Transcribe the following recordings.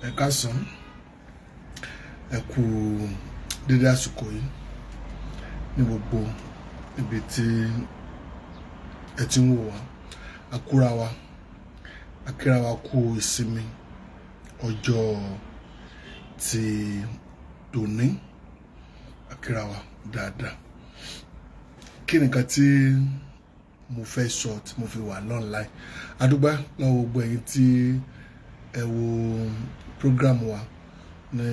ẹ káàsán ẹ kú dédé àsìkò yìí ní gbogbo ibi tí ẹ ti ń wò wá akíra wa kú ìsinmi ọjọ́ ti tòní akíra wa dáadáa. Kí ni nǹkan tí mo fẹ́ sọ tí mo fi wà online? Adúgbò lọ́wọ́ gbogbo ẹ̀yin tí ẹ wo program wa ní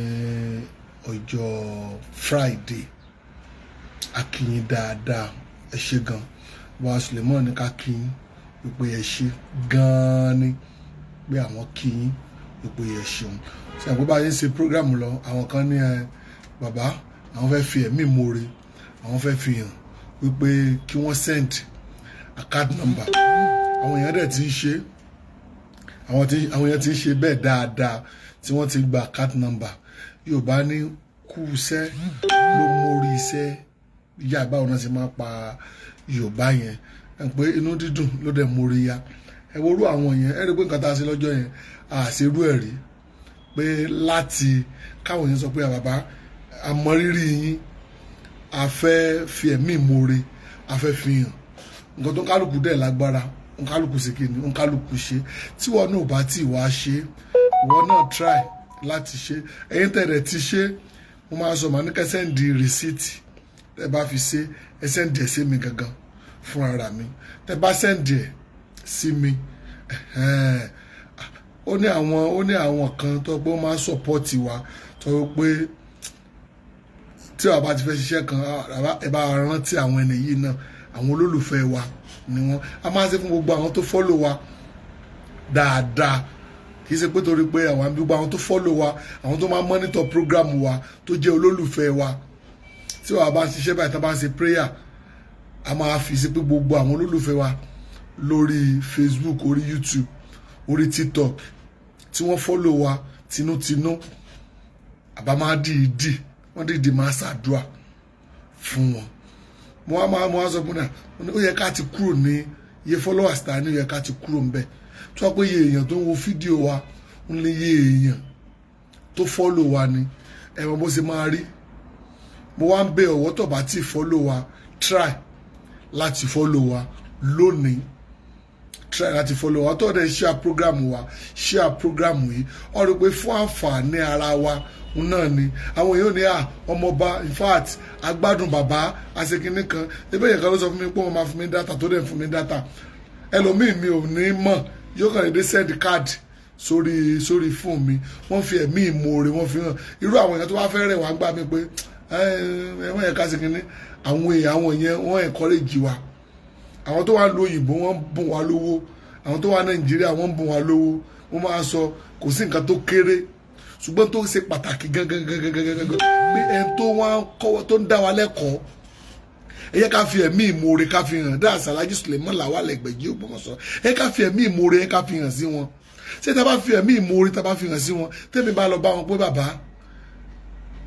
ọjọ́ Friday. A kí yín dáadáa, ẹ ṣé gan. Wa Suleiman ní ká kí yín wípé ẹ ṣé gan ni, pé àwọn kí yín wípé ẹ ṣeun. Ṣé àgbẹ̀ bá yín ṣe program lọ, àwọn kan ní bàbá àwọn fẹ́ fi ẹ̀mí ìmoore, àwọn fẹ́ fi hàn wípé kí wọ́n send account number. Àwọn èèyàn dẹ̀ ti ń ṣe, àwọn èèyàn ti ń ṣe bẹ́ẹ̀ dáadáa tí wọ́n ti gba account number. Yorùbá ní kú iṣẹ́ ló mórí iṣẹ́, ìyá àgbà wọn sì máa pa Yorùbá yẹn pé inú dídùn ló dẹ̀ mórí ya. Ẹ wo irú àwọn yẹn, ẹ rí pé nǹkan tá a ṣe lọ́jọ́ yẹn àṣerú ẹ̀ rí, pé láti káwọn yẹn sọ pé bàbá àmọrírì yín, a fẹ́ fi ẹ̀mí ìmoore, a fẹ́ fi hàn. Nǹkan tó ń kálukú dẹ̀ lágbára, ń kálukú ṣe kíni, ń kálukú ṣe. Tí wọn náà bá tí wàá ṣe, ìwọ náà try láti ṣe. Ẹ̀yin tẹ̀lé ti ṣe, mo máa sọ màá ní kẹ́ send receipt tẹ́ bá fi ṣe, ẹ send ẹ̀ sí mi gangan fún ara mi. Tẹ́ bá send ẹ̀ sí mi, ó ní àwọn kan tó pé ó máa ń support wa, tó pé tí a bá ti fẹ́ ṣiṣẹ́ kan ẹ bá rántí àwọn ẹni yìí náà, àwọn olólùfẹ́ wa ni wọ́n. A máa ń ṣe fún gbogbo àwọn tó follow wa dáadáa, kì í ṣe pé torí pé àwọn gbogbo àwọn tó follow wa, àwọn tó máa monitor program wa, tó jẹ́ olólùfẹ́ wa. Tí wàá bá ń ṣiṣẹ́ báyìí, tá bá ń ṣe prayer, a máa fi sí pé gbogbo àwọn olólùfẹ́ wa lórí Facebook, orí YouTube, orí TikTok, tí wọ́n follow wa tinútinú, àbá máa dìídì, wọ́n dìídì máa ṣàdúrà fún wọn. Mo wá sọ fún náà, ó yẹ ká ti kúrò ní iye followers ta ni, ó yẹ ká ti kúrò ń bẹ̀. Tí wọ́n pé iye èèyàn tó ń wo fídíò wa ń lé iye èèyàn tó follow wa ni, ẹ mọ̀ bó ṣe máa rí. Mo wá ń bẹ ọ̀wọ́ tó bá ti follow wa, try láti follow wa lónìí. Try láti follow wa, tó dẹ̀ share program wa, share program yìí. Ó rí pé fún àǹfààní ara wa náà ni. Àwọn èèyàn ní ọmọọba, in fact agbádùn bàbá aṣèkínní kan. Ebe yẹn kan ló sọ fún mi pé wọ́n máa fún mi data, tó dẹ̀ fún mi data. Ẹlòmíì mi ò ní mọ̀, yóò kàn dédé send card sórí fóònù mi. Wọ́n fi ẹ̀mí ìmoore wọ́n fi hàn. Irú àwọn èèyàn tó bá fẹ́ rẹ̀ wá gbá mi pé wọ́n yẹ ká ṣe kínní. Àwọn yẹn wọ́n encourage wa. Àwọn tó wà lóyìnbó wọ́n bùn wá lówó, àwọn tó wà Nàìjíríà wọ́n bùn wá lówó. Wọ́n máa sọ kò sí nǹkan tó kéré, ṣùgbọ́n tó ṣe pàtàkì gangan pé ẹni tó wá ń kọ́wọ́ tó ń dá wa lẹ́kọ̀ọ́, ẹ yẹ ká fi ẹ̀mí ìmoore ká fi hàn. Dáàsì Alhaji Suleiman Lawal Egbeji Ogbomoso, ẹ ká fi ẹ̀mí ìmoore ẹ ká fi hàn sí wọn. Ṣé tá bá fi ẹ̀mí ìmoore tá bá fi hàn sí wọn, tẹ́mi bá lọ bá wọn pé bàbá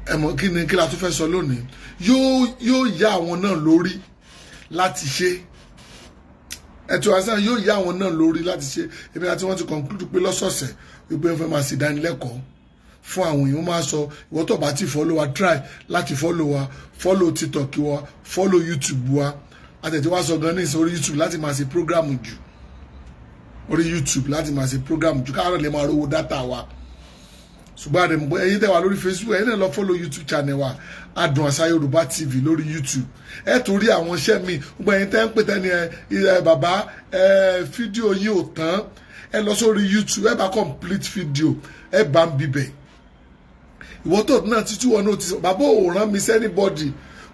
ẹ̀mọ́ kí la tún fẹ́ sọ lónìí, yóò yá àwọn náà lórí láti ṣe. Ẹ̀tọ́ àṣà yóò yá àwọn náà lórí láti ṣe. Èmi àti wọn ti conclude pé lọ́sọ̀ọ̀sẹ̀ wípé wọ́n fẹ́ máa ṣe ìdánilẹ́kọ̀ọ́ fún àwọn èèyàn. Máa sọ ìwọ tó bá ti follow wa, try láti follow wa, follow TikTok wa, follow YouTube wa. Àtẹ̀tí wá sọ gan ní orí YouTube láti máa ṣe program jù, orí YouTube láti máa ṣe program jù káàárọ̀ lè máa rówó data wa. Ṣùgbọ́n àdèmọ̀ ẹ̀yin tẹ́ wà lórí Facebook, ẹ̀yin náà lọ follow YouTube channel wa, Adùn Àṣà Yorùbá TV lórí YouTube. Ẹ tún rí àwọn iṣẹ́ mi. Gbogbo ẹ̀yin tẹ́ ń pè tẹ́ni bàbá fídíò yìí ò tán, ẹ lọ sórí YouTube, ẹ bá complete fídíò, ẹ bá ń bíbẹ̀. Ìwọ tó náà títí wọn náà ti sọ bàbá ò rán mi sẹ́nibọ́dì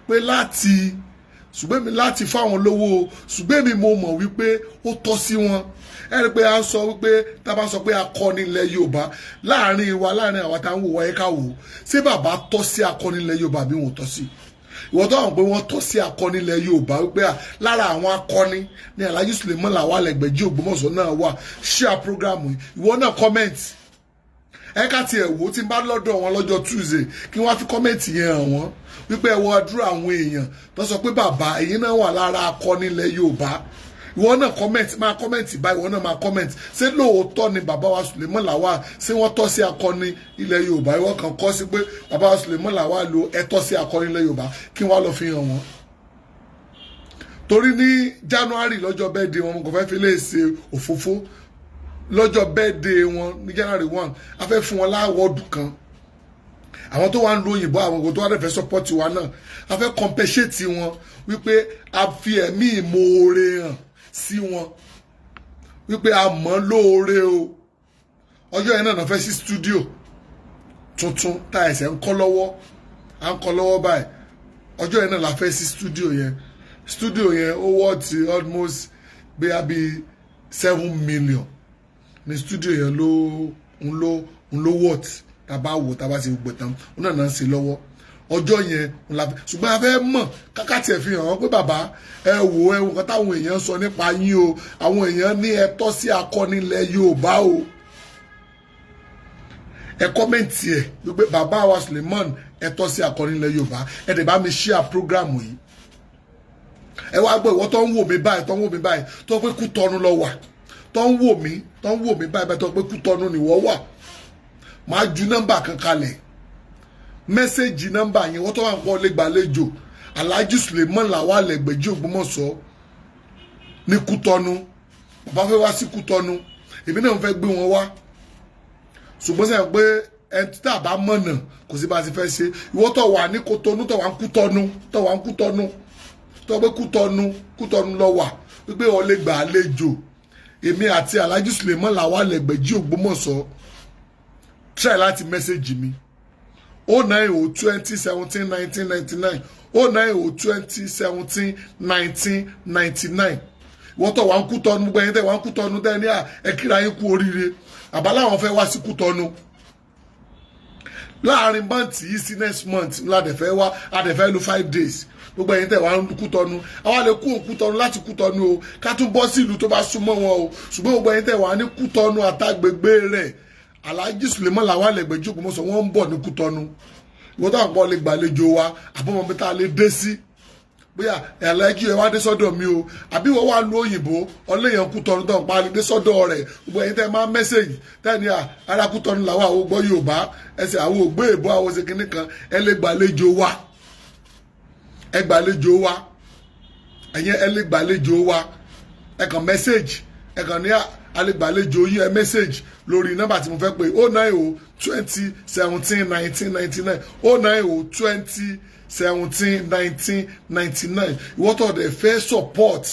pé ṣùgbọ́n mi láti fáwọn lówó, ṣùgbọ́n mi mo mọ̀ wípé ó tọ́ sí wọn. Ẹ rí pé a ń sọ wípé tá a bá sọ pé akọni ilẹ̀ Yorùbá láàrin àwa tá ń wò wáyé ká wò, ṣé bàbá tọ́ sí akọni ilẹ̀ Yorùbá bí wọn ò tọ́ sí? Ìwọ tó hàn pé wọ́n tọ́ sí akọni ilẹ̀ Yorùbá wípé lára àwọn akọni ní Alhaji Suleiman Lawal Egbeji Ogbomoso náà wà, share program yìí. Ìwọ náà comment, ẹ ká tiẹ̀ wò tí n bá lọ́dọ̀ wọn lọ́jọ́ Tuesday kí wọ́n á fi comment yẹn hàn wọ́n wípé ẹ wo àdúrà àwọn èèyàn tó sọ pé bàbá ẹ̀yin náà wà lára akọni ilẹ̀ Yorùbá. ìwọ náà comment máa comment báyìí, ìwọ náà máa comment ṣé lóòótọ́ ni bàbá wa Suleiman Lawal ṣé wọ́n tọ́ sí akọni ilẹ̀ Yorùbá, ìwọ kan kọ́ sí pé bàbá wa Suleiman Lawal lo ẹ̀tọ́ sí akọni ilẹ̀ Yorùbá, kí wọ́n lọ fi hàn wọ́n. Torí ní January lọ́jọ́ birthday wọn kò fẹ́ fi lè ṣe òfófó lọ́jọ́ birthday wọn ní January 1 a fẹ́ fún wọn láwọ́ọ̀dù kan. Àwọn tó wà ń lo òyìnbó àwọn ògùn tó wà lẹ́fẹ̀ẹ́ support wa náà a fẹ́ compensate wọn wípé a fi ẹ̀mí ìmoore hàn sí wọn wípé a mọ̀ lóore o. Ọjọ́ yẹn náà fẹ́ sí studio tuntun tá ẹsẹ̀ ń kọ́ lọ́wọ́ à ń kọ́ lọ́wọ́ báyìí. Ọjọ́ yẹn náà la fẹ́ sí studio yẹn ó worth almost bí 7 million ní studio yẹn ló worth tàbá wò tàbá ṣe gbogbo tán ó náà ń ṣe lọ́wọ́. Ọjọ́ yẹn ṣùgbọ́n a fẹ́ mọ̀ kákàtì ẹ̀ fi hàn wọ́n pé bàbá ẹ wò nǹkan táwọn èèyàn sọ nípa yín o, àwọn èèyàn ní ẹ tọ́ sí akọni ilẹ̀ Yorùbá o. Ẹ kọ́mẹ̀ntì ẹ̀ wípé bàbá wa Suleiman ẹ tọ́ sí akọni ilẹ̀ Yorùbá, ẹ dẹ̀ bá mi share program yìí. Ẹ wá gbọ́ ìwọ tó ń wò mí báyìí tó pé Kútọ́nù lọ wà, tó ń wò mí báyìí tó pé Kútọ́nù nìwọ wà. Máa ju nọ́mbà kan kalẹ̀, mẹ́sẹ̀gì nọ́mbà yẹn wọ́n tó wà ń pọ̀ lè gbàlejò Alhaji Suleiman Lawal Egbeji Ogbomoso ní Kútọ́nù. Bàbá fẹ́ wá sí Kútọ́nù, èmi náà fẹ́ gbé wọn wá. Ṣùgbọ́n sẹ́yìn pé ẹni tí a bá mọ̀nà kò sí bá a ti fẹ́ ṣe. Ìwọ tó wà ní Kútọ́nù tó wà ń Kútọ́nù tó pé Kútọ́nù lọ wà wípé ó lè gbàlejò èmi àti Alhaji Suleiman Lawal Egbeji Ogbomoso. Try láti message mi 09020171999 09020171999. Wọ́n tó wà ń Kútọ́nù gbẹ̀yìn tẹ́ wà ń Kútọ́nù tẹ́ ní ẹ kíra yín kú oríire. Àbálá àwọn fẹ́ wá sí Kútọ́nù láàrin month yìí sí next month ńlá dẹ̀fẹ́ wá adẹ̀fẹ́ lu 5 days. Gbogbo ẹ̀yin tẹ́ wà ń Kútọ́nù àwa lè kú Kútọ́nù láti Kútọ́nù o ká tún bọ́ sí ìlú tó bá súnmọ́ wọn o. Ṣùgbọ́n gbogbo ẹ̀yin tẹ́ wà ní Kútọ́nù àtàgbègbè rẹ̀ Alhaji Suleiman Lawal Egbeji Ogbomoso wọ́n ń bọ̀ ní Kútọ́nù. Ìwọ́n tó àpọ̀ lè gbàlejò wa àbọ̀mọ̀ bí tá a lè dé sí. Bóyá Alhaji ẹ wá dé sọ́dọ̀ mi o àbí wọ́n wá lu òyìnbó ọlẹ́yàn Kútọ́nù tó ń pa lè dé sọ́dọ̀ rẹ̀. Gbogbo ẹ̀yin tẹ́ máa mẹ́sẹ̀gì tẹ́ni ara Kútọ́nù làwọn àwọn gbọ́ Yorùbá ẹsẹ̀ àwọn ògbé èbó àwọn ṣe kinní kan ẹ lè gbàlejò wa. Ẹ gbàlejò wa ẹ̀yin ẹ lè gbàlejò wa ẹ kàn mẹ́sẹ̀gì ẹ kàn ní alẹ́gbàlejò yín ẹ mẹ́sẹ̀gì lórí nọ́mbà tí mo fẹ́ pé 09020171999 09020171999. Ìwọ tó dẹ̀ fẹ́ support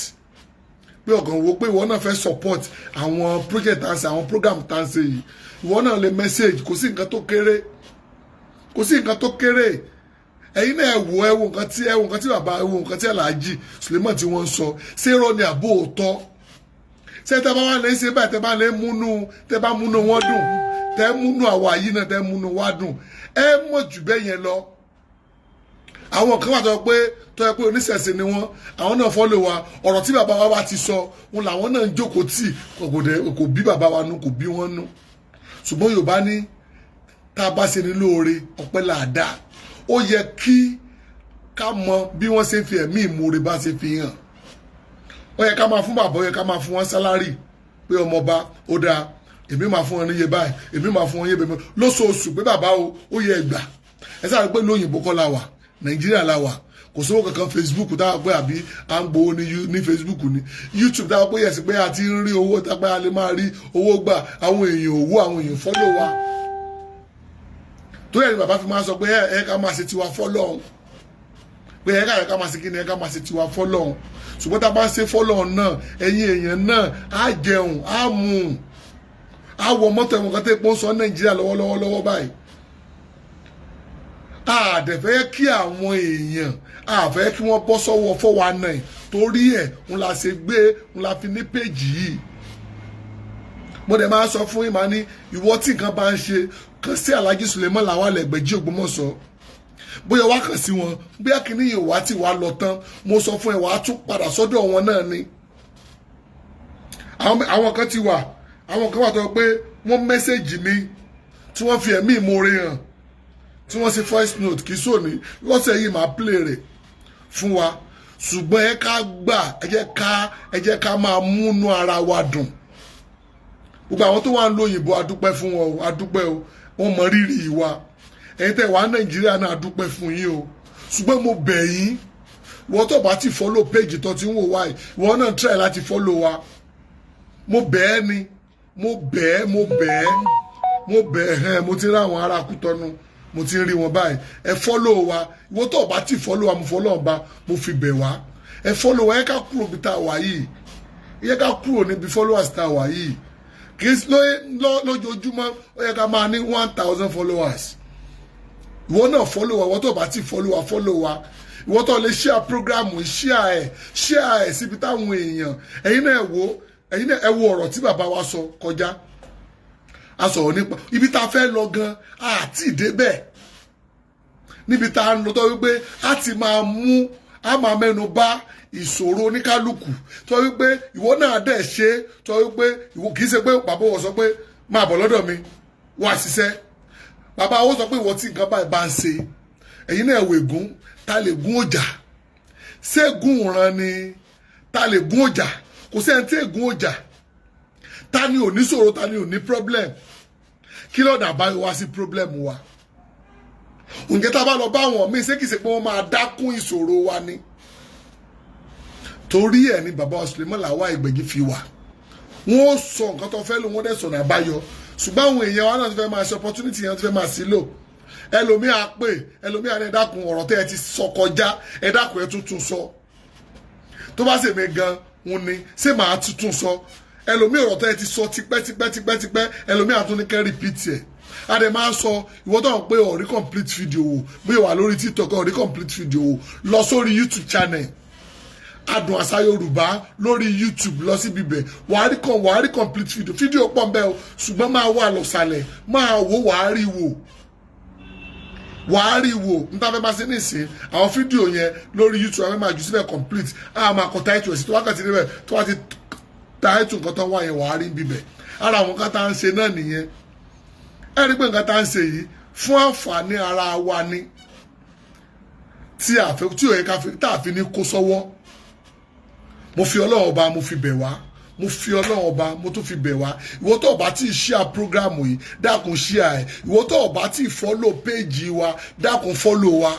pé ọ̀gàn wo pé ìwọ náà fẹ́ support àwọn project tá ń ṣe àwọn program tá ń ṣe yìí ìwọ náà lè message kò sí nǹkan tó kéré ẹ̀yin náà ẹ wo nǹkan tí bàbá ẹ wo nǹkan tí Alhaji Suleiman tí wọ́n ń sọ ṣé irọ́ ni àbó òótọ́. Ṣé tẹ́ bá wà lè ṣe báyìí tẹ́ bá múnú wọn dùn tẹ́ múnú àwa yìí náà tẹ́ múnú wa dùn ẹ mọ̀ jù bẹ́ẹ̀ yẹn lọ. Àwọn kan wà tó yẹ pé oníṣẹ̀ṣe ni wọ́n àwọn náà fọ́lọ̀ wa ọ̀rọ̀ tí bàbá wa bá ti sọ wọn làwọn náà ń jókòó tì kò bí bàbá wa nú kò bí wọ́n nú. Ṣùgbọ́n Yorùbá ní tá a bá ṣe ní lóore ọpẹ́ làdá. Ó yẹ kí ká mọ bí wọ́n ṣe fi ẹ̀mí ìmoore bá ṣe fi hàn. Ó yẹ ká máa fún bàbá ó yẹ ká máa fún wọn sálárì pé ọmọọba ó dáa èmi máa fún wọn níye báyìí èmi máa fún wọn níye bẹ́ẹ̀ lóṣooṣù pé bàbá ó yẹ ẹgbà. Ẹ sáré pé lóyìnbó kọ́ la wà Nàìjíríà la wà kò sówó kankan Facebook táwọn pé àbí à ń gbowó ní Facebook ní YouTube táwọn pé yẹ̀sí pé a ti ń rí owó tápẹ́ a lè máa rí owó gbà àwọn èèyàn fọ́lọ̀ wa. Tó yẹ ni bàbá fi máa sọ pé ẹ ká máa ṣe tiwa fọ́lọ́hun pé ẹ ká máa ṣe kí ni ẹ ká máa ṣe tiwa fọ́lọ́hun. Ṣùgbọ́n tá a bá ń ṣe fọ́lọ́hun náà ẹ̀yin èèyàn náà á jẹun á mu á wọ mọ́tò ẹ̀wọ̀n kan tẹ́ pọ́n sọ Nàìjíríà lọ́wọ́lọ́wọ́ báyìí. Àdẹ̀fẹ́ kí àwọn èèyàn àfẹ́ kí wọ́n bọ́ sọ́wọ́ 419 torí ẹ̀ ń la ṣe gbé ń la fi ní péjì yìí. Mo dẹ̀ máa sọ fún ìmọ̀ ní ìwọ tí nǹkan bá ń ṣe kàn sí Alhaji Suleiman Lawal Egbeji Ogbomoso bóyá wá kàn sí wọn bóyá kìíní yìí wá tí wàá lọ tán mo sọ fún ẹ wàá tún padà sọ́dọ̀ wọn náà ni. Àwọn kan ti wà àwọn kan wà tó pé wọ́n mẹ́sẹ̀gì mi tí wọ́n fi ẹ̀mí ìmoore hàn tí wọ́n ṣe voice note kì í sòní lọ́sẹ̀ yìí máa play rẹ̀ fún wa ṣùgbọ́n ẹ ká gbà ẹ jẹ́ ká máa múnú ara wa dùn. Gbogbo àwọn tó wà ń lo òyìnbó adúpẹ́ fún wọn o, adúpẹ́ o, wọ́n mọ rírì wa. Ẹ̀yin tẹ́ wà Nàìjíríà náà adúpẹ́ fún yín o. Ṣùgbọ́n mo bẹ̀ yín, wọ́n tó bá ti follow page tó ti ń wò wáyé, wọ́n náà try láti follow wa. Mo bẹ̀ ẹ́ ni, mo bẹ̀ ẹ́, mo ti rí àwọn ará Kútọ́nù, mo ti rí wọn báyìí. Ẹ follow wa, wọ́n tó bá ti follow wa, mo follow ọba, mo fi bẹ̀ wá. Ẹ follow wa, ẹ ká kúrò bí tá a wà yìí. Ẹ ká kúrò níbi followers tá a wà yìí. Kì í lójoojúmọ́ ó yẹ ká máa ní 1,000 followers. Ìwọ náà follow wa, ìwọ tó bá ti follow wa, follow wa. Ìwọ tó lè share program, share ẹ̀ síbi táwọn èèyàn. Ẹ̀yin náà ẹ wo ọ̀rọ̀ tí bàbá wa sọ kọjá. A sọ̀rọ̀ nípa ibi tá a fẹ́ lọ gan àti ìdébẹ̀. Níbi tá a ń lọ tó wípé a ti máa mẹ́nu bà ìṣòro oníkálukú tó wípé ìwọ náà dẹ̀ ṣe tó wípé ìwọ kìí ṣe pé bàbá wọn sọ pé máa bọ̀ lọ́dọ̀ mi wá ṣiṣẹ́. Bàbá wọn sọ pé ìwọ tí nǹkan báyìí bá ń ṣe ẹ̀yin náà wò ègún ta lè gún ọjà ṣé gún ìran ni ta lè gún ọjà kò sẹ́ni tí ègún ọjà ta ni ò ní ṣòro ta ni ò ní problem kí lọ́dà bá wá sí problem wa. Ǹjẹ́ tá a bá lọ bá àwọn míì ṣé kìí ṣe pé wọ́n máa dákún ìṣòro wa ni. Torí ẹ̀ ni bàbá Suleiman Lawal Egbeji fi wà. Wọ́n sọ nǹkan tó fẹ́ lò wọ́n dẹ̀ sọ̀nà àbáyọ. Ṣùgbọ́n àwọn èèyàn wa náà ti fẹ́ máa ṣe opportunity yẹn ti fẹ́ máa sí lò. Ẹlòmíà pè ẹlòmíà ní ẹ dákun ọ̀rọ̀ tẹ́ ẹ ti sọ kọjá ẹ dákun ẹ tuntun sọ. Tó bá ṣèmi gan òun ni ṣé màá tuntun sọ. Ẹlòmíà ọ̀rọ̀ tẹ́ ẹ ti sọ tipẹ́ ẹlòmíà tún ní kẹ́ repeat ẹ̀. A dẹ̀ máa sọ ìwọ tó ń pé ọ̀rí complete video wò bí wà lórí TikTok ọ̀rí complete video wò lọ sórí YouTube channel. Adùn Àṣà Yorùbá lórí YouTube lọ sí bíbẹ̀ wàá rí complete video pọ̀ nbẹ́ o ṣùgbọ́n máa wà lọ́sàlẹ̀ máa wò wàá rí wò níta fẹ́ máa ṣe nísìn àwọn fídíò yẹn lórí YouTube àwọn máa jù síbẹ̀ complete àwọn máa kọ táìtù ẹ̀ sí tó wákàtí níbẹ̀ tó wá ti táìtù nǹkan tó wà yẹn wàá rí bíbẹ̀ ara àwọn kan tá à ń ṣe náà nìyẹn ẹ rí pé nǹkan tá à ń ṣe yìí fún àǹfààní ara wa ni tí òye ká fi tá a fi ní kó sọ́wọ́. Mo fi Ọlọ́run ọba mo fi bẹ̀ wá mo fi Ọlọ́run ọba mo tún fi bẹ̀ wá ìwọ tó bá ti share program yìí dákun share ẹ̀ ìwọ tó bá ti follow page wa dákun follow wa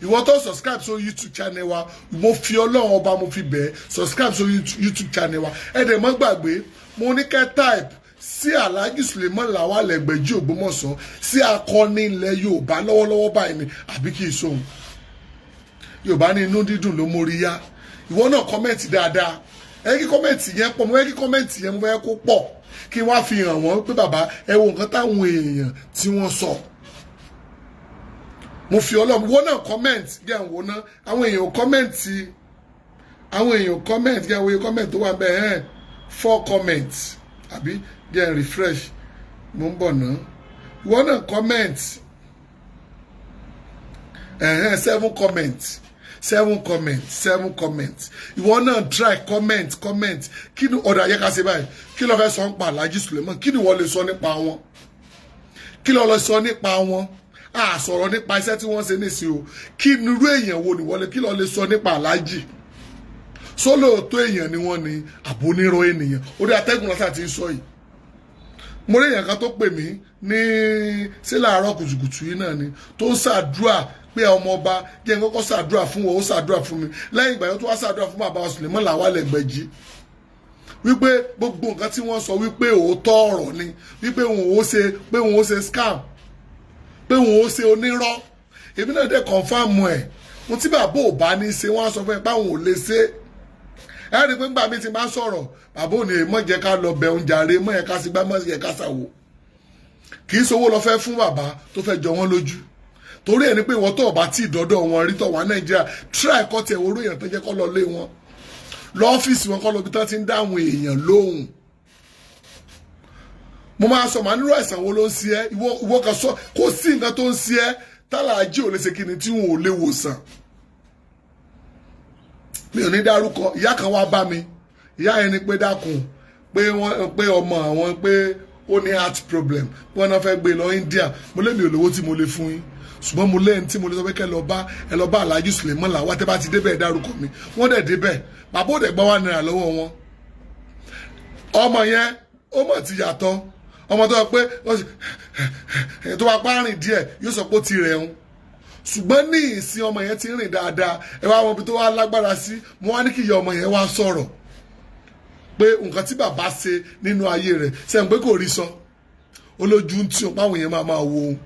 ìwọ tó subscribe so YouTube channel wa mo fi Ọlọ́run ọba mo fi bẹ̀ subscribe so YouTube channel wa ẹ dẹ̀ má gbàgbé mo ní kẹ́ type sí Alhaji Suleiman Lawal Egbeji Ogbomoso sí akọni ilẹ̀ Yorùbá lọ́wọ́lọ́wọ́ báyìí ni àbí kì í sóhun Yorùbá ní inú dídùn ló mórí yá ìwọ náà kọ́mẹ̀ntì dáadáa ẹ kí kọ́mẹ̀ntì yẹn pọ̀ mo fẹ́ kí kọ́mẹ̀ntì yẹn mo fẹ́ kó pọ̀ kí wọ́n á fi hàn wọ́n pé bàbá ẹ wo nǹkan táwọn èèyàn tí wọ́n sọ. Mo fi Ọlọ́run ìwọ náà kọ́mẹ̀ntì bí àwọn náà àwọn èèyàn kọ́mẹ̀ntì bí àwọn èèyàn kọ́mẹ̀ntì tó wà bẹ́ẹ̀ 4 comments àbí jẹ́ refresh mo ń bọ̀ náà ìwọ náà kọ́mẹ̀ntì 7 comments. 7 comments ìwọ náà try comment kí ni ọ̀dà yẹ ká ṣe báyìí kí ló fẹ́ sọ nípa Alhaji Suleiman kí ni wọ́n lè sọ nípa wọn kí ló lọ sọ nípa wọn a sọ̀rọ̀ nípa iṣẹ́ tí wọ́n ṣe nísì o kí nírú èèyàn wo ni wọ́n lè kí ló lè sọ nípa Alhaji sólóòtó èèyàn ni wọ́n ni àbónírọ̀ ènìyàn orí atẹ́gùn lọ́sà ti ń sọ yìí mo rí èèyàn kan tó pè mí ní sílẹ̀ àárọ̀ kùtùkùtù yìí náà ni tó ń ṣàdúrà pé ọmọ ọba jẹ́ kọ́kọ́ ṣàdúrà fún wọn ó ṣàdúrà fún mi lẹ́yìn ìgbà yẹn tó wá ṣàdúrà fún bàbá Suleiman Lawal Egbeji wípé gbogbo nǹkan tí wọ́n sọ wípé òótọ́ ọ̀rọ̀ ni wípé wọn ò ṣe scam pé wọn ò ṣe onírọ́ èmi náà dẹ̀ confam ẹ̀ mo tí bàbá ò bá ní ṣe wọ́n á sọ fún ẹ pé àwọn ò lè ṣe ẹ rí i pé nígbà mi ti máa sọ̀rọ̀ bàbá ò ní mọ̀ jẹ́ ká lọ bẹ̀ oúnjẹ àárẹ̀ mọ̀ yẹ ká sí gbá mọ̀ yẹ ká ṣàwò kì í sowó lọ fẹ́ fún bàbá tó fẹ́ jọ wọ́n lójú torí ẹni pé ìwọ tó ọba tí ìdọ́dọ̀ wọn rí tó wà Nàìjíríà try kọ́ tiẹ̀ oró èèyàn tó jẹ́ kọ́ lọ lé wọn lọ́fíìsì wọn kọ́ lọ bí tán ti ń dáhùn èèyàn lóhùn mo máa sọ màá nírò àìsàn wo ló ń ṣe ẹ́ ìwọ kan sọ kò sí nǹkan tó ń ṣe ẹ́ tálàájì ò lè ṣe kíni tí wọn ò lè wòsàn mi ò ní dárúkọ ìyá kan wá bá mi ìyá yẹn ni pé dákun pé ọmọ àwọn pé ó ní heart problem pé wọn náà fẹ́ gbé lọ India mo lé mi ò lówó tí mo lè fún yín ṣùgbọ́n mo lẹ́yìn tí mo lè sọ pé kẹ́ ẹ lọ bá Alhaji Suleiman Lawal tẹ́ bá ti débẹ̀ dárúkọ mi wọ́n dẹ̀ débẹ̀ bàbá òde gbọ́ wà náírà lọ́wọ́ wọn ọmọ yẹn ó mọ̀ ti yàtọ̀ ọmọ tó sọ pé tó bá párìn díẹ̀ yóò sọ pé ó ti rẹ̀ ń ṣùgbọ́n ní ìsìn ọmọ yẹn ti rìn dáadáa ẹ wá wọn bí tó wá lágbára sí mo wá ní kí ìyá ọmọ yẹn wá sọ̀rọ̀ pé nǹkan tí bàbá ṣe nínú ayé rẹ̀ sẹ́yìn pé kò rí sọ olójú ń tí òpá àwọn yẹn máa wo ohun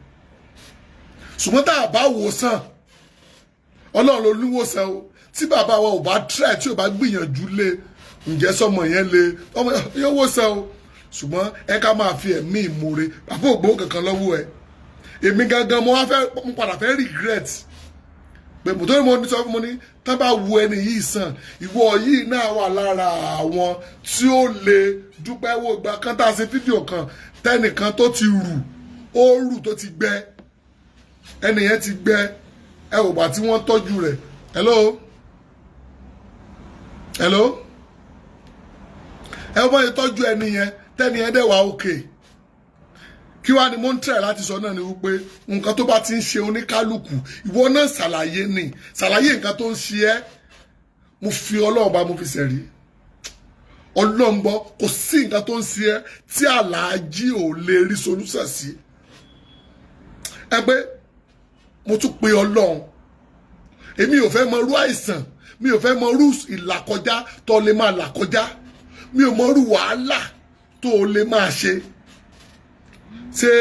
ṣùgbọ́n tá a bá wò sàn ọlọ́run ló níwòsàn o tí bàbá wa ò bá try tí ò bá gbìyànjú lé ǹjẹ́ sọmọ yẹn lé ọmọ yẹn wòsàn o ṣùgbọ́n ẹ ká máa fi ẹ̀mí ìmoore bàbá ò gbowó kankan lọ́wọ́ ẹ èmi gangan mo padà fẹ́ regret pé mo tó ní mo ní sọ fún mo ní tán bá wu ẹni yìí sàn ìwọ yìí náà wà lára àwọn tí ó lè dúpẹ́ wò gba kán tá a ṣe fídíò kan tẹ́nìkan tó ti rù tó ti gbẹ ẹni yẹn ti gbẹ ẹ ò bá tí wọ́n tọ́jú rẹ̀ hello ẹ bá yẹ tọ́jú ẹni yẹn tẹ́ni yẹn dẹ̀ wá òkè kí wá ni mo ń tẹ̀ láti sọ náà ni wípé nǹkan tó bá ti ń ṣe oníkálukú ìwọ náà ṣàlàyé nǹkan tó ń ṣe ẹ́ mo fi Ọlọ́run bá mo fi ṣẹ̀rí Ọlọ́run gbọ́ kò sí nǹkan tó ń ṣe ẹ́ tí Alhaji ò lè rí solúsàn sí ẹgbẹ́ mo tún pe Ọlọ́run èmi ò fẹ́ mọ irú àìsàn mi ò fẹ́ mọ irú ìlàkọjá tó lè máa là kọjá mi ò mọ irú wàhálà tó lè máa ṣe ṣé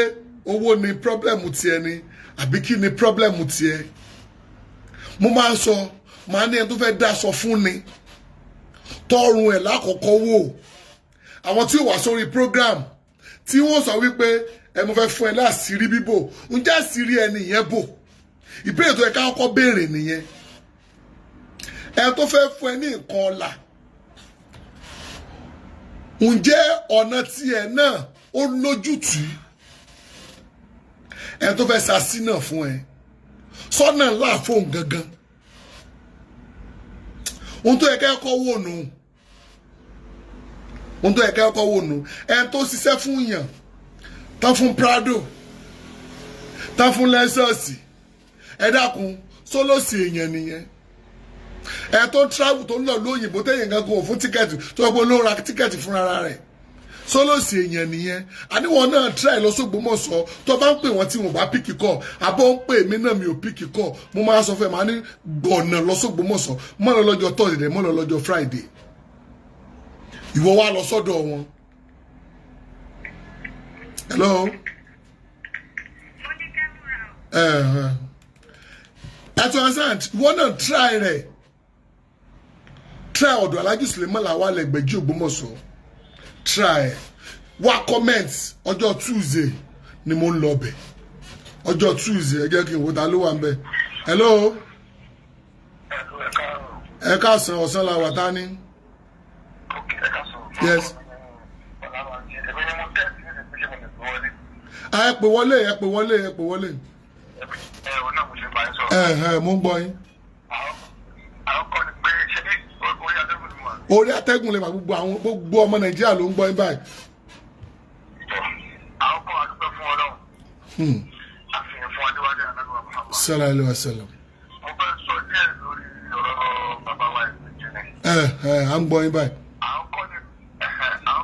owó ni pírọ́blẹ̀mù tiẹ̀ ni àbí kí ni pírọ́blẹ̀mù tiẹ̀ mo máa ń sọ màá ní ẹni tó fẹ́ dáṣọ fún ni tọrùn ẹ̀ lákọ̀ọ́kọ́ wò àwọn tí ó wà sórí program tí wọ́n sọ wípé ẹ mo fẹ́ fún ẹ láṣìírí bíbò ǹjẹ́ àṣírí ẹni yẹn bò ìbéèrè tó yẹ ká kọ́kọ́ béèrè nìyẹn ẹ tó fẹ́ fún ẹ ní nǹkan ọ̀la ǹjẹ́ ọ̀nà tiẹ̀ náà ó lójútùú ẹ tó fẹ́ ṣàṣínà fún ẹ sọ́nà ńlá fóun gangan ohun tó yẹ ká kọ́ wò nù ẹ tó ṣiṣẹ́ fún yàn tán fún Prado tán fún lẹ́sọ̀ọ̀sì ẹ dákun sólòsì èèyàn nìyẹn ẹ tó travel tó ń lọ lóyìnbó téèyàn kan kò fún tíkẹ́ẹ̀tì tó yẹ kó ló ra tíkẹ́ẹ̀tì fúnra rẹ̀ sólòsì èèyàn nìyẹn àníwọ̀n náà try lọ́sọ̀gbọ́mọ̀sọ tó bá ń pè wọ́n tí wọ́n bá píkì kọ́ àbọ̀ ń pè mí náà mi ò píkì kọ́ mo máa sọ fún ẹ máa ní gbọ̀nà lọ́sọ̀gbọ́mọ̀sọ mọ́ lọ lọ́jọ́ Thursday mọ́ lọ lọ́jọ́ Friday ìwọ wá lọ sọ́dọ̀ wọn. Hello. ẹ tó understand ìwọ náà try rẹ̀ try ọ̀dọ̀ Alhaji Suleiman Lawal Egbeji Ogbomoso try wá comment ọjọ́ Tuesday ni mo ń lọ bẹ̀ ọjọ́ Tuesday ẹ jẹ́ kí n wo ta ló wà ń bẹ̀. Hello. ẹ káàsán ọ̀sán la wà tá ní. Yes. ẹ pè wọlé. mo ń gbọ́ yín. orí atẹ́gùn lè wà gbogbo ọmọ Nàìjíríà ló ń gbọ́ yín báyìí. àwọn kan àdúgbò fún Ọlọ́run. àfihàn fún adéwálé anáwó Muhammad. Sallallahu alaihi wasallam. mo fẹ́ sọ díẹ̀ lórí ọ̀rọ̀ bàbá wa Egbeji ni. à ń gbọ́ yín báyìí. àwọn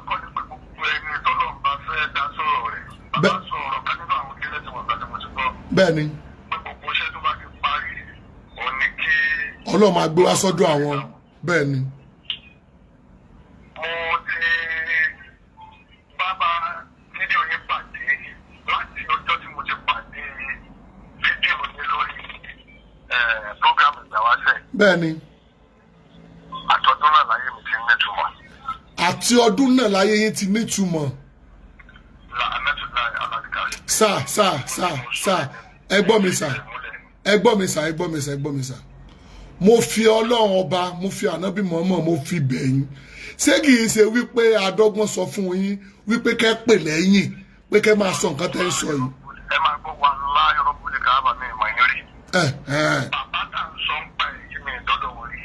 kan ní pé gbogbo ẹni tọ́lọ́run bá fẹ́ dá sọ̀rọ̀ rẹ̀. bàbá sọ̀rọ̀ kan nínú àwọn kílẹ̀ tí wọ́n gbà tí mo ti gbọ́. bẹ́ẹ̀ ni. pé gbogbo iṣẹ́ tó bá ti parí òun ni kí. Ọlọ́run máa gbé wá sọ́dọ̀ àwọn bẹ́ẹ̀ ni. mo ti bábà fídíò yẹn pàdé láti ọjọ́ tí mo ti pàdé fídíò yẹn lórí program ìgbàwáṣẹ̀. bẹ́ẹ̀ ni. àtọdún náà láyé mi ti nítumọ̀. àti ọdún náà láyé yín ti nítumọ̀. sà ẹ gbọ́ mi sà mo fi Ọlọ́run ọba mo fi ànábì mọ́mọ́ mo fi bẹ̀yìn ṣé kì í ṣe wípé adọ́gbọ́n sọ fún yín wípé kẹ́ pè lẹ́yìn pé kẹ́ máa sọ nǹkan tẹ́ ń sọ yìí. ẹ máa gbọ́ wa láyé rọ́bùlì káàbà mi ìmọ̀ yín rí. bàbá tá à ń sọ ń pa èyí mi dọ́dọ̀ wọ̀ rí.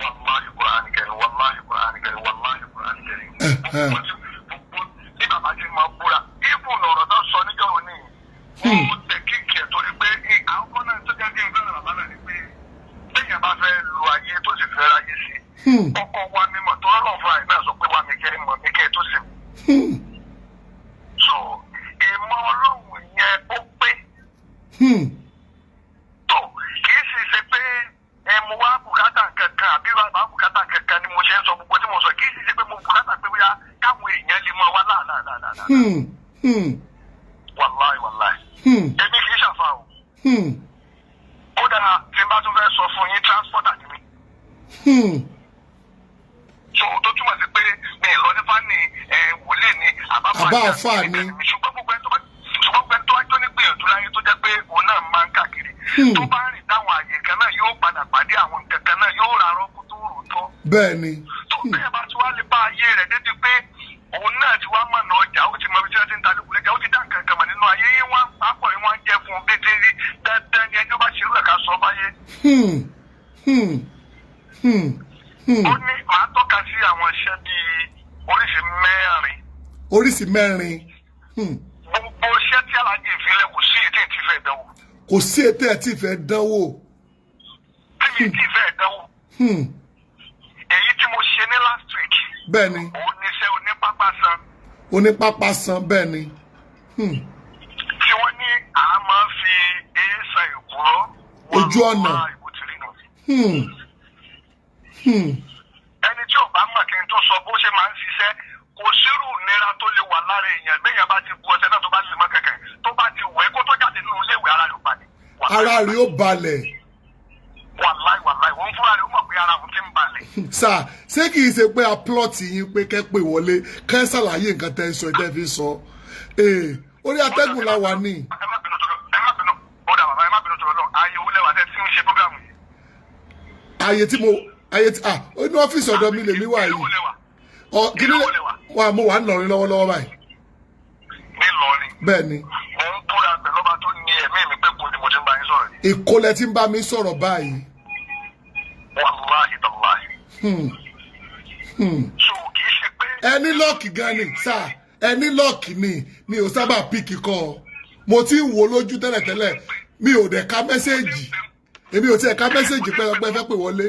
wàláhì Kùránì kẹrin wàláhì Kùránì kẹrin wàláhì Kùránì kẹrin. gbogbo tí bàbá ti máa búra ibùn ọ̀rọ̀ tó sọ níjọ́ òní mo tẹ̀ kí tó kì í sì ṣe pé mo wá bùkátà kankan àbí bàbá bùkátà kankan ni mo ṣe ń sọ gbogbo tí mo sọ kì í sì ṣe pé mo bùkátà pé bóyá káwọn èèyàn lè mọ wá láàláàláà. wàláì èmi kì í ṣàfà o. kódà tí n bá tún fẹ́ sọ fún yín transport àti mi. so tó túmọ̀ sí pé mi ì lọ ní fani wòlíì ni àbá àfà ni. ṣùgbọ́n gbogbo ẹni tó wá tó ní gbìyànjú láyé tó jẹ́ pé òun náà máa ń káàkiri. tó bá rìn dáwọn àyè kan náà yóò padà pàdé àwọn nǹkan kan náà yóò ra arọ́kú tó rò tọ́. bẹ́ẹ̀ ni. tó bẹ́ẹ̀ bá tí wàá lè bá ayé rẹ̀ débi pé òun náà ti wá mọ̀nà ọjà ó ti mọ ibi tí wọ́n ti ń ta lókun lẹ́jà ó ti dá nǹkan kan mọ̀ nínú ayé yín wọ́n pápọ̀ yín wọ́n jẹ́ fún un bí délé dandan ni ẹjọ́ bá ṣerú ẹ̀ ká sọ báyé. ó ní màá tọ́ka sí àwọn iṣẹ́ bíi oríṣi mẹ́rin. gbogbo iṣẹ́ tí alájẹ ìfilẹ̀ kò sí ètò ìtìfẹ́ ìdánwò. kò sí ètò ìtìfẹ́ ìdánwò. tí ìtìfẹ́ ìdánwò. èyí tí mo ṣe ní last week. bẹ́ẹ̀ ni. òun ní iṣẹ́ onípápásan. onípápásan bẹ́ẹ̀ ni. tí wọ́n ní a máa fi èèṣà ìkúrọ́. ojú ọ̀nà. ẹni tí ò bá mọ̀ kí n tó sọ bó ṣe máa ń ṣiṣẹ́ kò sírù nira tó lè wà lára èèyàn béèyàn bá ti bu ọṣẹ náà tó bá lè mọ kẹ̀kẹ́ tó bá ti wẹ̀ kó tó jáde nínú iléèwé ara rẹ̀ ó balẹ̀. ara rẹ̀ ó balẹ̀. wàláì wọ́n fúnra rẹ̀ ó mọ̀ pé ara òun ti ń balẹ̀. sà ṣé kì í ṣe pé a plọ̀tì yín pé kẹ́ pè wọlé kẹ́ ṣàlàyé nǹkan tẹ́ ń sọ ẹ̀ tẹ́ fi sọ orí atẹ́gùn la wà ní. ẹ má bínú ó dà bàbá ẹ má bínú tó lọ ààyè owó lẹ́wà tẹ́ tí ń ṣe prógrámù yìí. ó ní ọ́fíìsì ọ̀dọ̀ mi lèmi wà yìí. mo wà ń lọrin lọ́wọ́lọ́wọ́ báyìí. ní lọrin. bẹ́ẹ̀ ni. mo ń búra pẹ̀lú ọba tó ní ẹ̀mí mi pé kò ní mo ti ń bá yín sọ̀rọ̀ yìí. Èkó lẹ ti ń bá mi sọ̀rọ̀ báyìí. wàláhì tàláhì. so kì í ṣe pé. ẹni lọ́ọ̀kì gan ni sà ẹni lọ́ọ̀kì ni mi ò sábà píkì kọ́ mo ti ń wo lójú tẹ́lẹ̀tẹ́lẹ̀ mi ò dẹ̀ ka mẹ́sẹ̀gì èmi ò tiẹ̀ ka mẹ́sẹ̀gì pé ọgbẹ́ fẹ́ pè wọlé.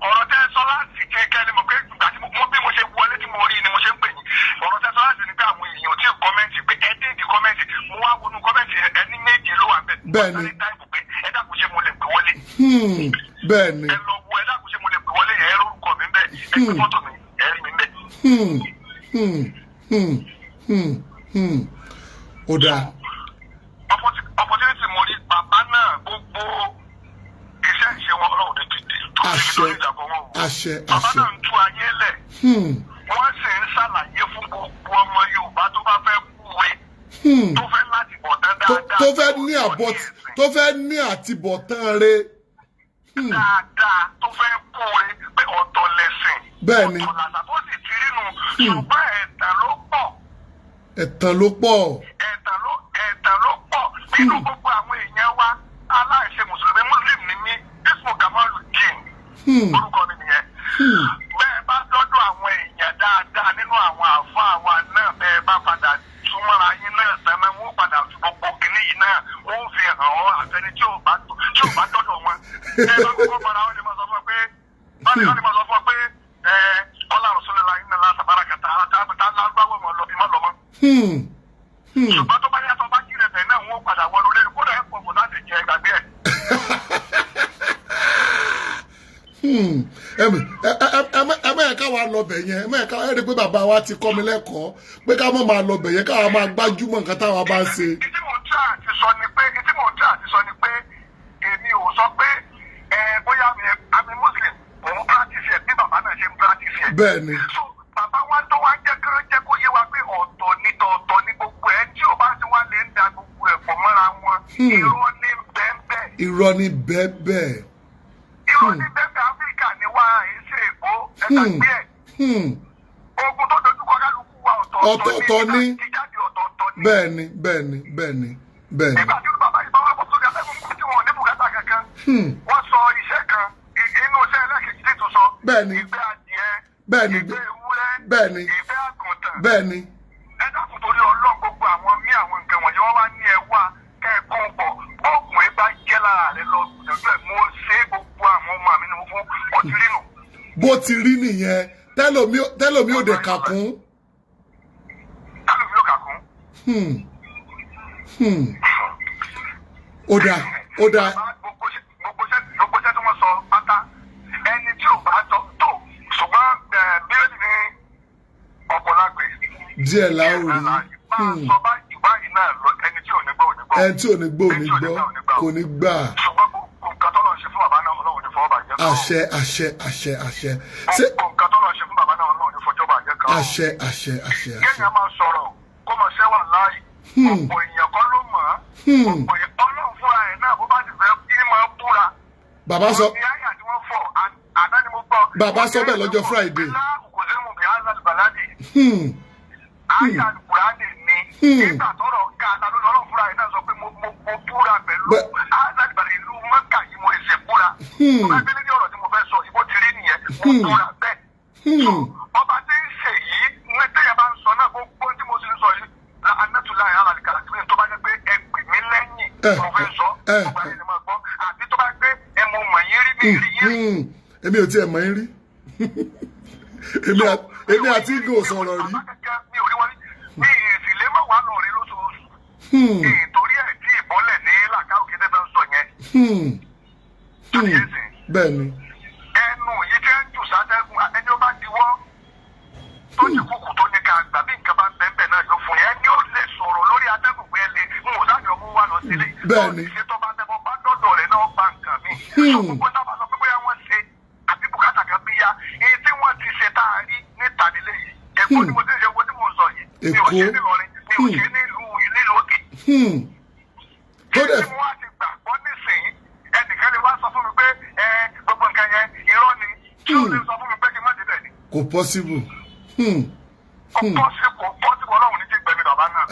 ọ̀rọ̀ tẹ́ sọ láti kékeré ni mo pé ìgbà tí mo bí mo ṣe wọlé tí mo rí ni mo ṣe ń pè yín ọ̀rọ̀ tẹ́ sọ láti ní pé àwọn èèyàn tí kọ́mẹ́ǹtì pé ẹ dé ìdí kọ́mẹ́ǹtì mo wá wọnú kọ́mẹ́ǹtì ẹni méje ló wà bẹ́ẹ̀. bẹ́ẹ̀ni ẹ dákun ṣe mo lè pè wọlé. bẹ́ẹ̀ni. ẹ lọ wo ẹ dákun ṣe mo lè pè wọlé yẹn ẹ rórúkọ mi bẹ́ẹ̀ ẹ gbé fọ́tò mi ẹ rí mi bẹ́ẹ̀. ó dáa. opportunity mo rí bàbá náà gbogbo iṣẹ́ ìṣe wọn ọlọ́run ní títì àṣẹ bàbá náà ń tú ayé lẹ̀ wọ́n sì ń ṣàlàyé fún gbogbo ọmọ Yorùbá tó bá fẹ́ kúwe tó fẹ́ láti bọ̀ dáadáa tó fẹ́ ní àtibọ̀tán rẹ̀ dáadáa tó fẹ́ kúwe pé ọ̀tọ̀ lẹ̀sìn bẹ́ẹ̀ni ọ̀tọ̀ làṣà tó sì ti rí nu ṣùgbọ́n ẹ̀tàn ló pọ̀ ẹ̀tàn ló pọ̀ nínú gbogbo àwọn èèyàn wa aláìṣe mùsùlùmí muslim ni mí ismu kamalu jin orúkọ mi nìyẹn bẹ́ẹ̀ bá dọ́dọ̀ àwọn èèyàn dáadáa nínú àwọn àfọ àwa náà bẹ́ẹ̀ bá padà súnmọ́ra yín náà sẹ́mẹ́ wọ́n padà gbogbo kìnní yìí náà wọ́n fi hàn ọ́ àtẹni tí ò bá dọ́dọ̀ wọn ẹ bá kókó mọ́ra wọn lè máa sọ fún ọ pé kọ́lá rọ̀sọ́lẹ̀ la iná la sàbára kàtà àtàbàtà lágbàwọ̀ mọ́ lọ bí má lọ mọ́. ṣùgbọ́n tó bá yàtọ̀ bá jílẹ̀ bẹ̀ náà wọ́n padà wọnú lẹ́nu kó lẹ́yìn pọ̀ láti jẹ gbàgbé ẹ̀. ẹ mẹ́ẹ̀ ká wa lọ bẹ̀ yẹn ẹ mẹ́ẹ̀ ká ẹ rí i pé bàbá wa ti kọ́ mi lẹ́kọ̀ọ́ pé ká mọ̀ máa lọ bẹ̀ yẹn káwa máa gbájúmọ̀ nǹkan táwa bá ń ṣe. ìtí mò ń tà àti sọ ni pé èmi ò sọ pé bóyá àmì muslim òun practice ẹ̀ bí bàbá náà ṣe ń practice ẹ̀. bẹ́ẹ̀ni. so bàbá wa tó wá jẹ́ kó yé wa pé ọ̀tọ̀ ní gbogbo ẹ̀ tí ó bá ti wá lè ń da gbogbo ẹ̀ pọ̀ mọ́ra wọn irọ́ ní bẹ́ẹ̀. irọ́ ní bẹ́ẹ̀. Áfíríkà ni wá èsè èkó ẹ̀ka gbé ẹ̀. ogun tó dojú kọ kálukú wa ọ̀tọ̀ọ̀tọ̀ ní ìjáde ọ̀tọ̀ọ̀tọ̀ ní. bẹ́ẹ̀ni. ìgbà tí bàbá yìí bá wà bọ́ sórí afẹ́fún tí wọn ò ní bùkátà kankan. wọ́n sọ iṣẹ́ kan inú iṣẹ́ ẹlẹ́kejì tí tó sọ. bẹ́ẹ̀ni. ìfẹ́ adìẹ. bẹ́ẹ̀ni. ìfẹ́ ewúrẹ́. bẹ́ẹ̀ni. ìfẹ́ àgùntàn. bẹ́ẹ̀ni. ẹ dákun torí Ọlọ́run gbogbo àwọn nǹkan wọ̀nyí wọ́n wá ní ẹ wá kẹ́ẹ̀kọ́ pọ̀ bọ́ọ̀gùn ẹ bá jẹ́ lára rẹ lọ ìjọba ẹ̀ mo ṣe gbogbo àwọn ọmọ mi ni mo fún ọtí rí nù. bó ti rí nìyẹn tẹ́lòmí ò dẹ̀ kà kún. tẹ́lòmí ò kà kún. ó dáa. gbogbo iṣẹ́ tí wọ́n sọ pátá ẹni tí ò bá tọ́ tó ṣùgbọ́n bíọ́dì ní ọ̀pọ̀lágbè. díẹ̀ láòrí. bá a sọ báyìí náà lọ ẹni tí ò ní gbọ́ ò ní gbọ́. ẹni tí ò ní gbọ́ ò ní gbọ́ kò ní gbà. ṣùgbọ́n gbogbo nǹkan tó lọ ṣe fún bàbá náà Ọlọ́run ní fọwọ́ bàjẹ́ kan. àṣẹ. gbogbo nǹkan tó lọ ṣe fún bàbá náà Ọlọ́run ní fọjọ́ bàjẹ́ kan. àṣẹ. kéèyàn máa sọ̀rọ̀ kó mọ̀ ṣẹ́wà láàyè. ọ̀pọ̀ èèyàn kan ló mọ̀ ọ́. Ọlọ́run fúnra ẹ̀ náà bó bá ti fẹ́ kí máa búra. bàbá sọ bẹ́ẹ̀ lọ́jọ́ Friday. ayé alukurani ni nígbà tọrọ ká lórí Ọlọ́run fúnra ẹ̀ náà sọ pé mo búra pẹ̀lú aládìbàdàn ìlú Mẹ́kà yìí mo ṣe búra. ọba gbélé ní ọ̀rọ̀ tí mo fẹ́ sọ ìbò ti rí nìyẹn mo búra bẹ́ẹ̀. ọba tí ń ṣe yìí ní tẹ́yà bá ń sọ náà gbogbo tí mo sì ń sọ yìí anátúlá ẹ̀ alàlìkàlà tí tó bá jẹ́ pé ẹ pè mí lẹ́yìn mo fẹ́ sọ ọba yẹn ni mo gbọ́ àbí tó bá gbé ẹ mo mọ̀ yín rí mi rí yín. èmi ò tiẹ̀ mọ̀ yín rí èmi àti ìgò sọ̀rọ̀ rí. mi sì lè má wà lọ́ọ̀rẹ́ lóṣooṣù. nítorí ẹ̀ tí ìbọ́lẹ̀ ní làkàrò kéde fẹ́ sọ yẹn. bẹ́ẹ̀ ni. ẹnu yìí jẹ́ jù sátẹ́gùn ẹni ó bá diwọ́ tó ti kúkú tó ní ká gbà bí nǹkan bá ń bẹ́ẹ̀ bẹ́ẹ̀ náà yóò fún yẹn ẹni ó lè sọ̀rọ̀ lórí atẹ́gùn pé ẹ lè ń wò sáyọ̀ mú wà lọ sílé. bẹ́ẹ̀ ni. ṣé tó bá tẹ́bọ̀ bá dọ́dọ̀ rẹ̀ náà bá nǹkan mi. gbogbo tábà sọ pé bóyá wọ́n ṣe àbí bùkátà kan bí ya èyí tí wọ́n ti ṣe tá a rí níta nílé yìí èkó ni mo ti ṣe wo tí mo sọ yìí mi ò ṣe nílọrin mi ò ṣe nílùú òkè. tó dẹ̀ tí mo wá ti gbà gbọ́ nísìnyí ẹnìkan lè wá sọ fún mi pé gbogbo nǹkan yẹn irọ́ ni tí ó lè sọ fún mi pé kí n má débẹ̀ ni. kò possible. kò possible Ọlọ́run ní ti gbẹ̀mí bàbá náà.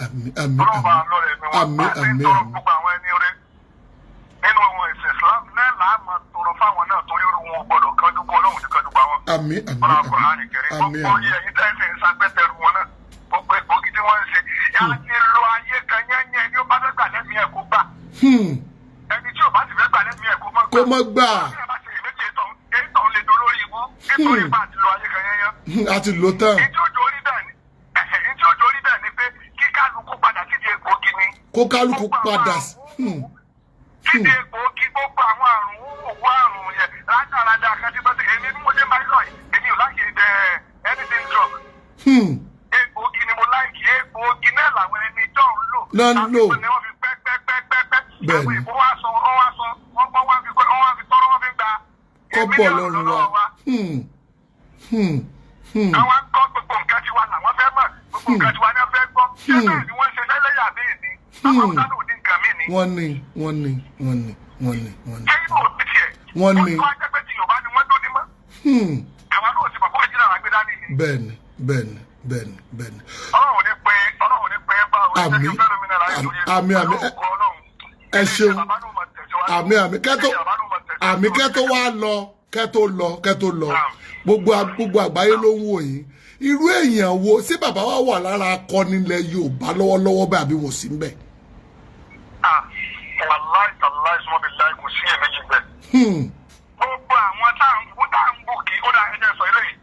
Ọlọ́run bá a lọ́rẹ̀ mi wọ́n bá a ti tọrọ gbogbo àwọn ẹni rẹ nínú àwọn ẹ̀sìn Islam náà làá máa tọrọ fáwọn náà torí irú wọn gbọ́dọ̀ kánjú bọ́ Ọlọ́run ní kánjú bá wọn. àmín. gbogbo yẹ̀yìn tẹ́sí ń sagbẹ́tẹ̀rù wọn náà gbogbo ìgbògi tí wọ́n ń ṣe láti lo ayé kan yẹ́nyẹ́ ni ó bá fẹ́ gbà lẹ́mìí ẹ̀ kó gbà. ẹni tí ò bá ti fẹ́ gbà lẹ́mìí ẹ̀ kó mọ́ gbà. ètò lè dolórí ibú nítorí bá ti lo ayé kan yẹ́nyẹ́. a ti lò tán. ìjọ orí bẹ́ẹ̀ ni pé kí kálukú padà sídìí egbògi ni. kó kálukú padà. sídìí egbògi gbogbo àwọn àrùn òwò àrùn yẹn rádaràdà àkàtúntò èmi bí mo dé máa ń lọ yìí èmi ò láyé anything drug. egbògi ni mo láìkì egbògi náà làwọn ẹni tó ń lò. náà ń lò. àti ni wọ́n fi pẹ́pẹ́pẹ́pẹ́. àwọn ìbò wa sọ wọ́n wá fi tọ́rọ́ wọ́n fi gba. kọ́bọ̀ lọ́rùn wa. àwọn akọ́ gbogbo nǹkan tiwa làwọn fẹ́ mọ̀ gbogbo nǹkan tiwa ni wọ́n fẹ́ gbọ́. ṣé bẹ́ẹ̀ ni wọ́n ṣe lẹ́lẹ́yà bíi ni. àwọn ọ̀sán ò ní nǹkan mí ni. wọ́n ní. ẹ̀yin ò ti tiẹ̀. wọ́n ní. wọ́n á jẹ́ pé tí Yorùbá ni wọ́n tó ní mọ́. àwọn náà ti mọ̀ fún ìjìnlẹ̀ àgbẹ̀dá ni. bẹ́ẹ̀ni. Ọlọ́run ní pé bá o ṣe kí fẹ́ràn mi náà láyé lórí ẹ ṣeun àmì kẹ́tó wá lọ kẹ́tó lọ gbogbo àgbáyé ló ń wò yín irú èèyàn wo sí bàbá wa wà lára akọni ilẹ̀ Yorùbá lọ́wọ́lọ́wọ́ bẹ́ẹ̀ àbí wò sí ń bẹ̀. aláì sọ́bí láì kò sí èméjì bẹ́ẹ̀. gbogbo àwọn tá à ń bù kí ó dà ẹjẹ sọ eléyìí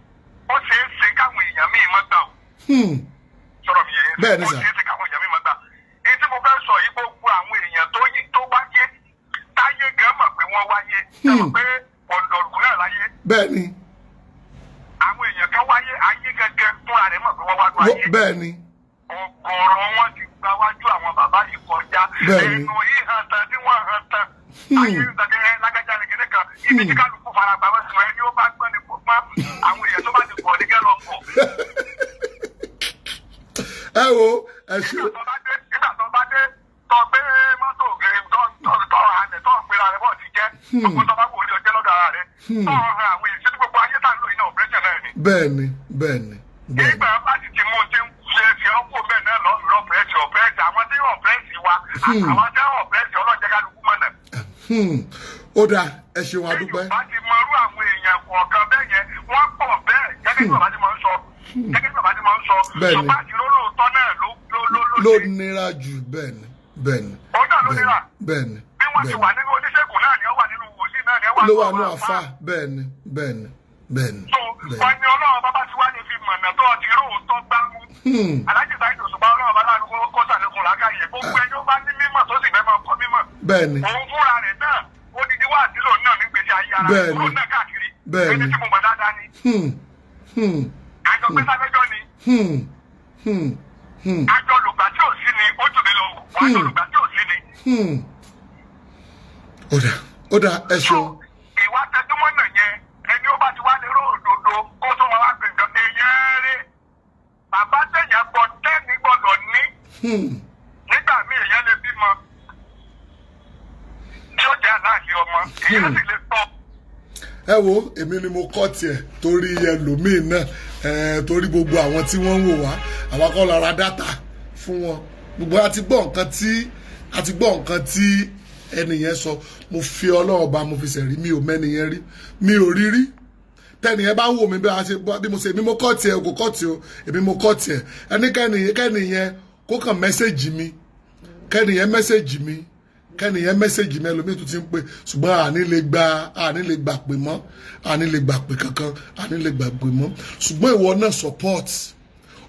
ó ṣeé ṣe káwọn èèyàn míì má gbà ó. sọ̀rọ̀ mi yẹn bẹ́ẹ̀ ni sà. ó ṣeé ṣe káwọn èèyàn míì má gbà. èyí tí mo fẹ́ sọ yìí gbogbo àwọn èèyàn tó wáyé táyé gan mọ̀ pé wọ́n wáyé mọ̀ pé ọ̀dọ̀rùkú náà láyé. bẹ́ẹ̀ ni. àwọn èèyàn kan wáyé ayé gẹ́gẹ́ fúnra rẹ̀ mọ̀ pé wọ́n wá gbọ́ ayé. bẹ́ẹ̀ ni. ọ̀gọ̀rọ̀ wọn ti gba wájú àwọn bàbá yìí kọjá. bẹ́ẹ̀ni. ẹnu yìí hàn tán tí wọ́n hàn tán. ayé ìgbàgbé lágájá ni kìnìún kan ibi tí kálukú fara pamọ́ sí wọn ẹni ó bá gbọ́ ni kò gbọ́ àwọn èèyàn tó bá ti pọ̀ ní gẹ́lọ́ pọ̀. ẹ wo ẹ ṣe. nígbà tó bá dé tó gbé mọ́tò tó hànẹ̀ tó pera rẹ̀ bọ̀ ti jẹ́ gbogbo tó bá wò ní ọjọ́ lọ́dọ̀ ara rẹ̀ tó hàn àwọn èèyàn tí gbogbo ayé tà ń lò iná ọ̀pẹ́rẹ́sẹ̀ náà ni. bẹ́ẹ̀ni. ìgbà bá ti ti mú un ti ń ṣe fi ọkọ bẹ́ẹ̀ náà lọ́pẹ́rẹ́sì àwọn tí wọ́n ọ̀pẹ́rẹ́sì wa àwọn tí wọ́n ọ̀pẹ́rẹ́sì ọlọ́jẹ́ kálukú mọ́ náà. ó dáa ẹ ṣeun adúpẹ́. bá ti mọ irú àwọn èèyàn kọ̀ọ̀kan bẹ́ẹ̀ yẹn wọ́n pọ̀ bẹ́ẹ̀ gẹ́gẹ́ bí bàbá ti máa ń sọ ṣùgbọ́n àti lólóòótọ́ náà ló nira jù bẹ́ẹ̀ni. ó náà ló nira bẹ́ẹ̀ni. bí wọ́n ti wà nínú oníṣègùn náà ni ó wà nínú wòlíì náà ni ó wà ló wà ní àfà bẹ́ẹ̀ni. tó wọ́n ní Ọlọ́run bàbá tí wá ní fi mọ̀nà tó ọtí róòótọ́ gbá mú. alájẹ sáyé òṣùpá Ọlọ́run bá láàánú kó sàlékún làákàyè gbogbo ẹni ó bá ní mímọ̀ tó sì fẹ́ máa kọ́ mímọ̀ bẹ́ẹ̀ni. òun fúnra rẹ̀ náà odidi wá sílò náà nígbèsè ayé ara rẹ̀ òun náà káàkiri ẹni tí mo mọ̀ dáadáa ni. àjọ pẹ́sàfẹ́jọ́ ni. àjọ lùgbà tí ò sí ni ó tún mi lọ wọ́n àjọ lùgbà tí ò sí ni. ó dà ẹ ṣeun. ìwà tẹjúmọ́ náà yẹn ẹni ó bá ti wá lérò òdodo kó tó máa wá pè nǹkan èèyàn rẹ̀ bàbá tẹ̀yàn gbọ́ tẹ́ni gbọ́dọ̀ ní. nígbà míì èèyàn lè bímọ tí ó jẹ́ aláàlẹ́ ọmọ èèyàn sì lè tọ́. ẹ wo èmi ni mo kọ́ tiẹ̀ torí ẹlòmíì náà torí gbogbo àwọn tí wọ́n ń wò wá àwa kọ́ la ra dátà fún wọn gbogbo àti gbọ́ nǹkan tí ẹnìyẹn sọ mo fi Ọlọ́run ọba mo fi sẹ̀rí mi ò mẹ́nìyẹn rí mi ò rí rí tẹ́nìyẹn bá ń wò mí bí mo ṣe èmi mo kọ́ tiẹ̀ kò kọ́ tiẹ̀ o èmi mo kọ́ tiẹ̀ kẹ́nìyẹn kó kàn mẹ́sẹ̀jì mi kẹ́nìyẹn mẹ́sẹ̀jì mi ẹlòmíì tó ti ń pè ṣùgbọ́n àní lè gbà pè mọ́ àní lè gbà pè kankan àní lè gbà pè mọ́ ṣùgbọ́n ìwọ náà support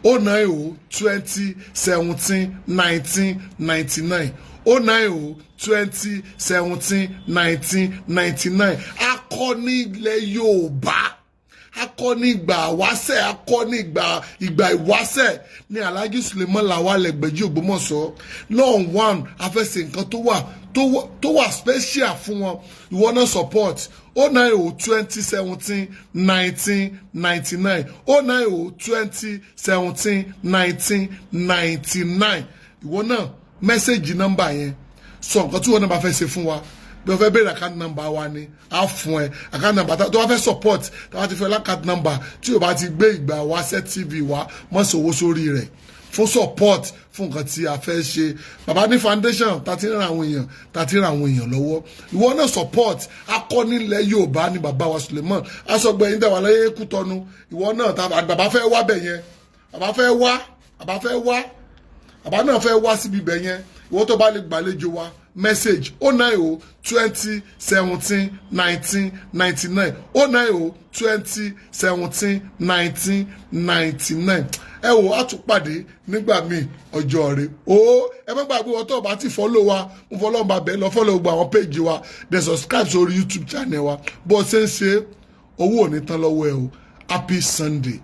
090-2017-1999 090-2017-1999 akọni ilẹ̀ Yorùbá akọni ìgbà àwáṣẹ̀ akọni ìgbà ìwáṣẹ̀ ní Alhaji Suleiman Lawal Egbeji Ogbomoso long one afẹsẹ̀ nǹkan tó wà special fún wọn ìwọ náà support 090-2017-1999 090-2017-1999 ìwọ náà mẹ́sẹ̀gì nọ́mbà yẹn sọ nǹkan tí ìwọ náà bá fẹ́ ṣe fún wa bí wọ́n fẹ́ bẹ̀rẹ̀ account number wa ni á fún ẹ account number tó wá fẹ́ support tó wá ti fẹ́ account number tí o bá ti gbé ìgbà wáṣẹ́ TV wa mọ́ sọ owó sórí rẹ̀ fún support fún nǹkan tí a fẹ́ ṣe bàbá ní foundation tá ti ràn àwọn èèyàn lọ́wọ́ ìwọ náà support akọ́nilẹ̀ Yorùbá ní bàbá wa Suleiman aṣọ́gbẹ́yìn dẹ̀wà lẹ́yìn Kútọ́nù ìwọ náà bàbá fẹ́ wá bẹ̀ yẹn bàbá náà fẹ́ wá síbi bẹ̀ yẹn ìwọ tó bá lè gbàlejò wa message 090-2017-1999 090-2017-1999 ẹ wò á tún pàdé nígbà míì ọjọ́ rẹ̀ ẹ má gbàgbé wọn tó bá ti follow wa mo follow bá bẹ́ẹ̀ lọ follow gbogbo àwọn page wa then subscribe sórí YouTube channel wa bó ṣe ń ṣe owó ò ní tán lọ́wọ́ ẹ o happy Sunday.